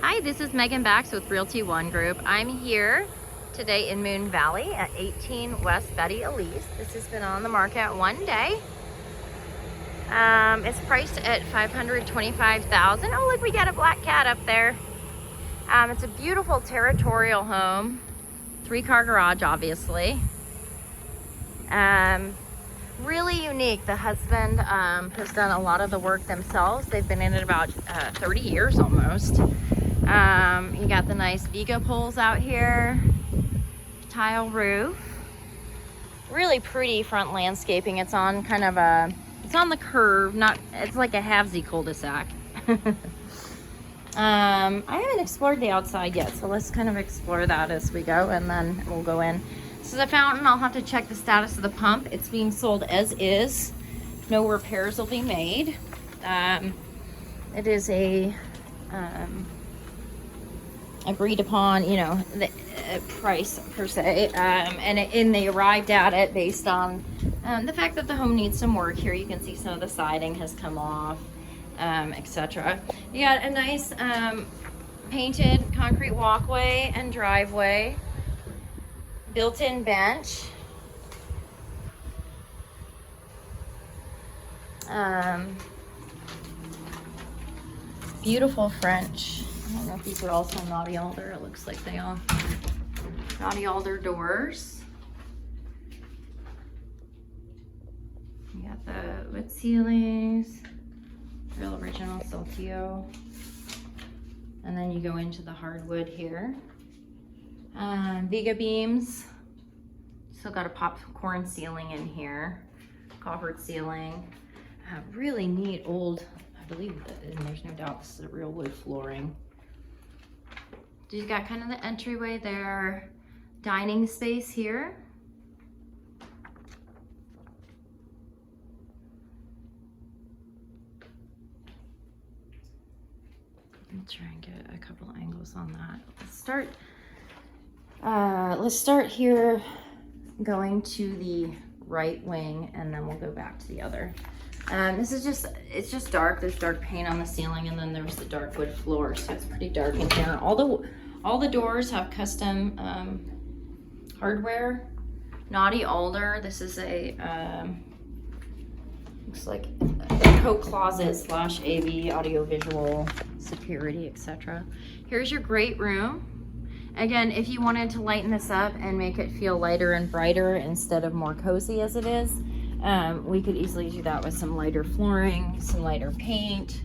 Hi, this is Megan Bax with Realty One Group. I'm here today in Moon Valley at 18 West Betty Elise. This has been on the market one day. It's priced at $525,000. Oh, look, we got a black cat up there. It's a beautiful territorial home. 3-car garage, obviously. Really unique. The husband has done a lot of the work themselves. They've been in it about 30 years almost. You got the nice Vigo poles out here, tile roof, really pretty front landscaping. It's on kind of a, it's on the curve, it's like a halvesy cul-de-sac. I haven't explored the outside yet, so let's kind of explore that as we go, and then we'll go in. This is a fountain. I'll have to check the status of the pump. It's being sold as is. No repairs will be made. It is a agreed upon, the price per se, and they arrived at it based on the fact that the home needs some work. Here you can see some of the siding has come off, etc. You got a nice painted concrete walkway and driveway, built-in bench, beautiful French. I don't know if these are also naughty alder. It looks like they are. Naughty alder doors. You got the wood ceilings, real original Saltillo. And then you go into the hardwood here. Viga beams. Still got a popcorn ceiling in here. Coffered ceiling. Really neat old, I believe that, and there's no doubt this is a real wood flooring. You've got kind of the entryway there, dining space here. Let's try and get a couple of angles on that. Let's start here, going to the right wing, and then we'll go back to the other. This is it's just dark. There's dark paint on the ceiling, and then there's the dark wood floor, so it's pretty dark in here. All the doors have custom hardware. Naughty alder. This is a looks like a coat closet / AV audiovisual security, etc. Here's your great room. Again, if you wanted to lighten this up and make it feel lighter and brighter instead of more cozy as it is, we could easily do that with some lighter flooring, some lighter paint.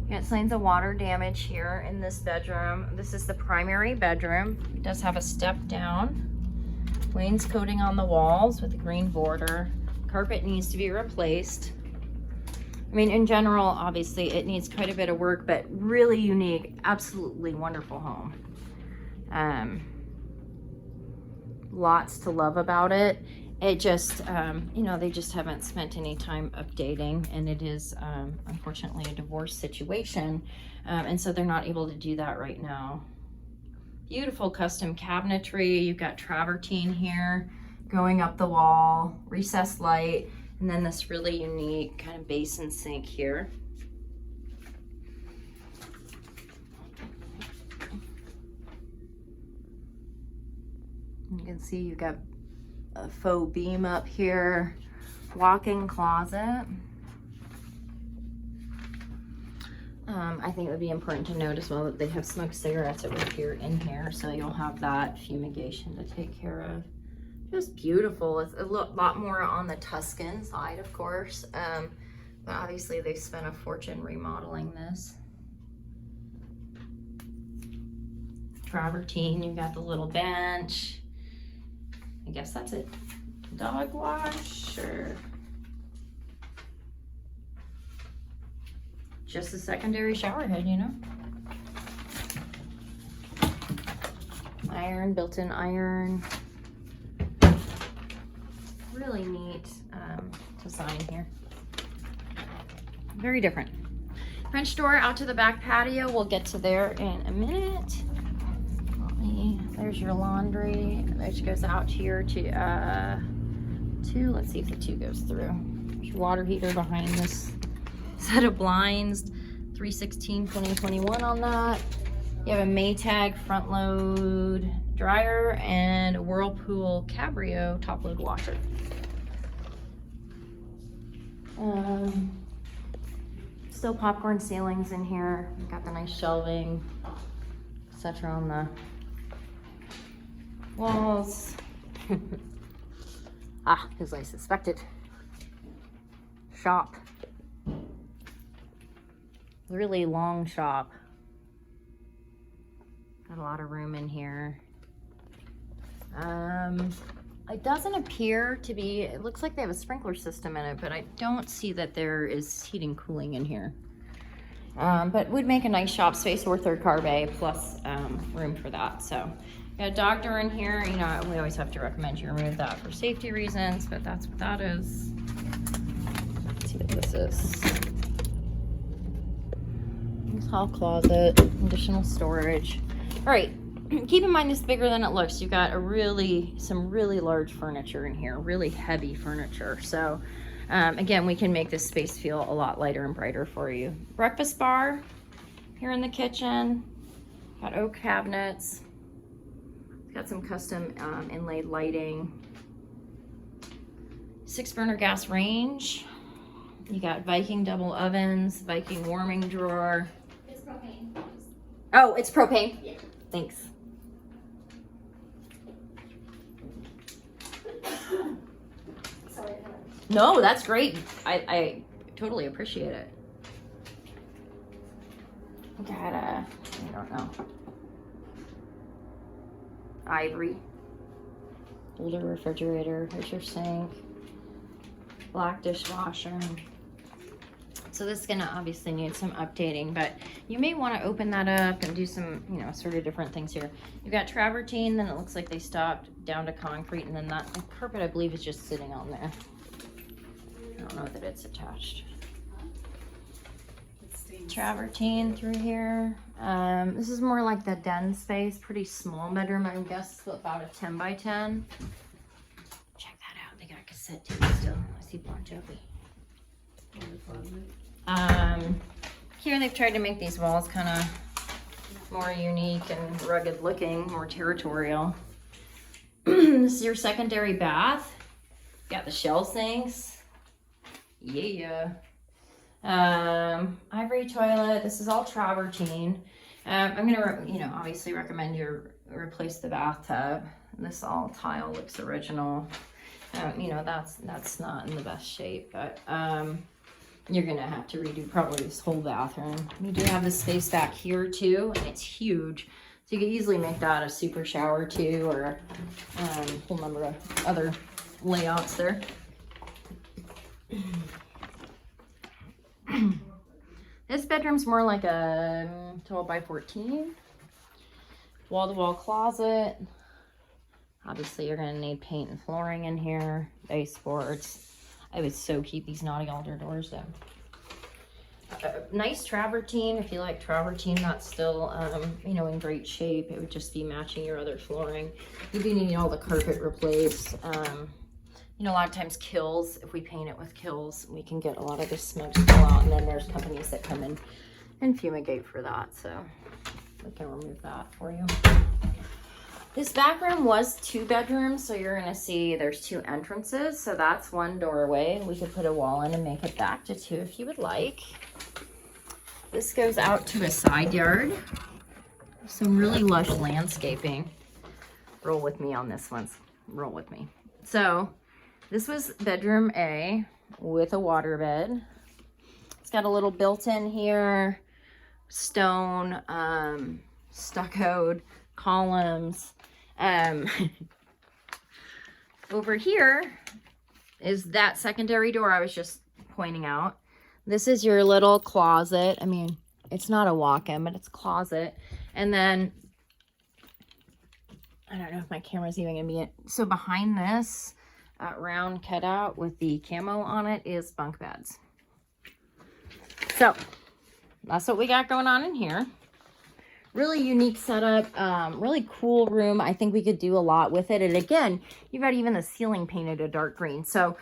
You got signs of water damage here in this bedroom. This is the primary bedroom. It does have a step down. Wainscoting on the walls with a green border. Carpet needs to be replaced. I mean, in general, obviously, it needs quite a bit of work, but really unique, absolutely wonderful home. Lots to love about it. It just, they just haven't spent any time updating, and it is, unfortunately, a divorce situation. And so they're not able to do that right now. Beautiful custom cabinetry. You've got travertine here going up the wall, recessed light, and then this really unique kind of basin sink here. You can see you've got a faux beam up here, walk-in closet. I think it would be important to note as well that they have smoked cigarettes that would appear in here, so you'll have that fumigation to take care of. Just beautiful. It's a lot more on the Tuscan side, of course, but obviously they've spent a fortune remodeling this. Travertine, you've got the little bench. I guess that's it. Dog wash, or just a secondary shower head, Iron, built-in iron. Really neat design here. Very different. French door out to the back patio. We'll get to there in a minute. There's your laundry, which goes out here to 2. Let's see if the 2 goes through. There's your water heater behind this set of blinds. 3/16/2021 on that. You have a Maytag front load dryer and a Whirlpool Cabrio top load washer. Still popcorn ceilings in here. Got the nice shelving, etc. on the walls. As I suspected. Shop. Really long shop. Got a lot of room in here. It doesn't appear to be, it looks like they have a sprinkler system in it, but I don't see that there is heating and cooling in here. But would make a nice shop space or third car bay plus room for that. So got a dog door in here. You know, we always have to recommend you remove that for safety reasons, but that's what that is. Let's see what this is. Hall closet, additional storage. All right. Keep in mind this is bigger than it looks. You've got some really large furniture in here, really heavy furniture. So again, we can make this space feel a lot lighter and brighter for you. Breakfast bar here in the kitchen. Got oak cabinets. Got some custom inlaid lighting. 6-burner gas range. You got Viking double ovens, Viking warming drawer. It's propane. Oh, it's propane? Yeah. Thanks. Sorry. No, that's great. I totally appreciate it. Got I don't know. Ivory. Older refrigerator. Here's your sink. Black dishwasher. So this is gonna obviously need some updating, but you may want to open that up and do some, you know, sort of different things here. You've got travertine, then it looks like they stopped down to concrete, and then that carpet, I believe, is just sitting on there. I don't know that it's attached. Travertine through here. This is more like the den space, pretty small bedroom. I guess about a 10 by 10. Check that out. They got a cassette tape still. I see Bon Jovi. Here they've tried to make these walls kind of more unique and rugged looking, more territorial. This is your secondary bath. Got the shell sinks. Yeah. Ivory toilet. This is all travertine. I'm gonna, you know, obviously recommend you replace the bathtub. This all tile looks original. You know, that's not in the best shape, but you're gonna have to redo probably this whole bathroom. You do have this space back here too, and it's huge. So you could easily make that a super shower too, or a whole number of other layouts there. This bedroom's more like a 12 by 14. Wall-to-wall closet. Obviously, you're going to need paint and flooring in here. Baseboards. I would so keep these naughty altar doors though. Nice travertine. If you like travertine, that's still, you know, in great shape. It would just be matching your other flooring. You do need all the carpet replaced. You know, a lot of times Kills, if we paint it with Kills, we can get a lot of the smoke spill out, and then there's companies that come in and fumigate for that, so we can remove that for you. This back room was 2 bedrooms, so you're gonna see there's 2 entrances, so that's 1 doorway. We could put a wall in and make it back to 2 if you would like. This goes out to a side yard. Some really lush landscaping. Roll with me on this one. Roll with me. So this was bedroom A with a waterbed. It's got a little built-in here, stone, stuccoed columns. Over here is that secondary door I was just pointing out. This is your little closet. I mean, it's not a walk-in, but it's a closet. And then, I don't know if my camera's even gonna be in. So behind this, round cutout with the camo on it is bunk beds. So that's what we got going on in here. Really unique setup, really cool room. I think we could do a lot with it. And again, you've got even the ceiling painted a dark green. So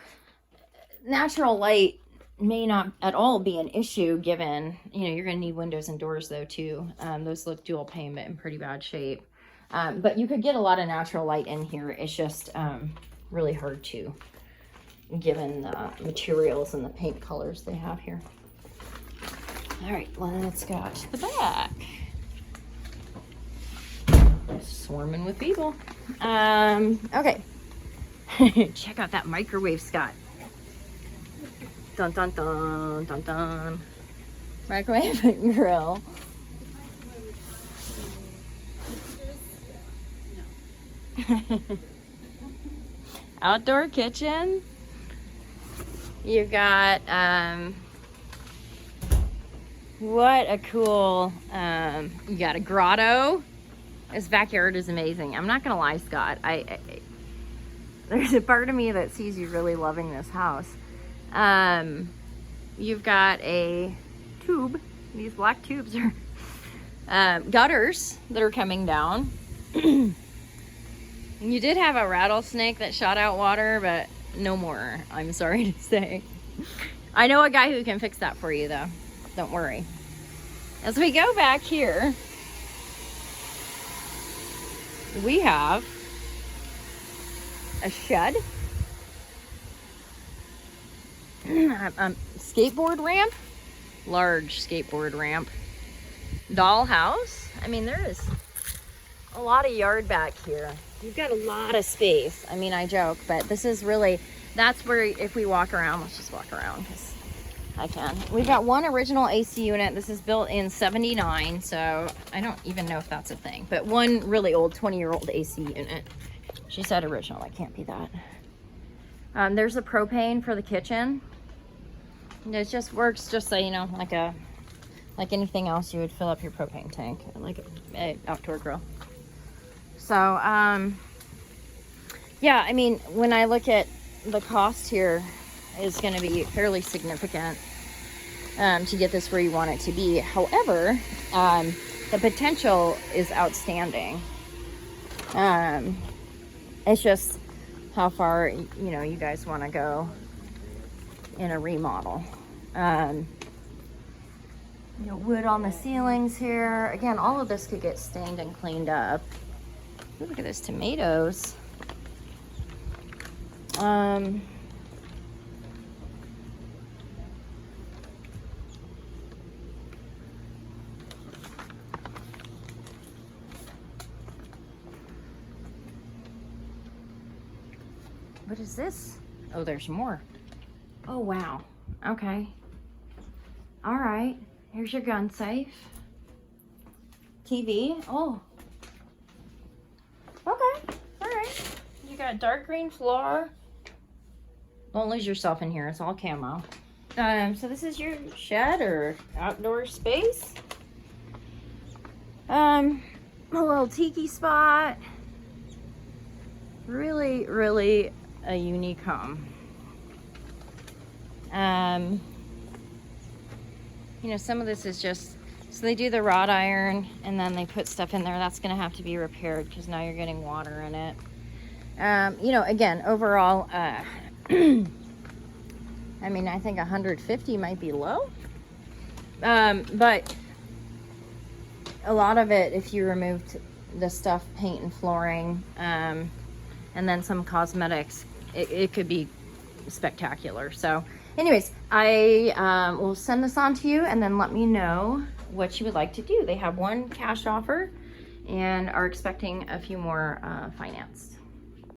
natural light may not at all be an issue given, you know, you're going to need windows and doors though too. Those look dual pane but in pretty bad shape. But you could get a lot of natural light in here. It's just really hard to, given the materials and the paint colors they have here. All right, let's go out to the back. Swarming with people. Okay. Check out that microwave, Scott. Dun dun dun dun dun. Microwave grill. Outdoor kitchen. You've got what a cool you got a grotto. This backyard is amazing. I'm not gonna lie, Scott. There's a part of me that sees you really loving this house. You've got a tube. These black tubes are gutters that are coming down. You did have a rattlesnake that shot out water, but no more, I'm sorry to say. I know a guy who can fix that for you though. Don't worry. As we go back here, we have a shed, skateboard ramp, large skateboard ramp, dollhouse. I mean, there is a lot of yard back here. You've got a lot of space. I mean, I joke, but this is really, that's where if we walk around, let's just walk around because I can. We've got one original AC unit. This is built in 79, so I don't even know if that's a thing, but one really old 20-year-old AC unit. She said original, it can't be that. There's a propane for the kitchen. It just works just so, you know, like anything else, you would fill up your propane tank, like an outdoor grill. So, yeah, I mean, when I look at the cost here, is going to be fairly significant to get this where you want it to be. However, the potential is outstanding. It's just how far, you know, you guys want to go in a remodel. You know, wood on the ceilings here. Again, all of this could get stained and cleaned up. Ooh, look at those tomatoes. What is this? Oh, there's more. Oh, wow. Okay. All right. Here's your gun safe. TV. Oh. Okay. All right. You got dark green floor. Don't lose yourself in here. It's all camo. So this is your shed or outdoor space. A little tiki spot. Really, really a unique home. You know, some of this is just, so they do the wrought iron and then they put stuff in there. That's going to have to be repaired because now you're getting water in it. You know, again, overall, I mean, I think 150 might be low. But a lot of it, if you removed the stuff, paint and flooring, and then some cosmetics, it could be spectacular. So anyways, I will send this on to you and then let me know what you would like to do. They have one cash offer and are expecting a few more financed.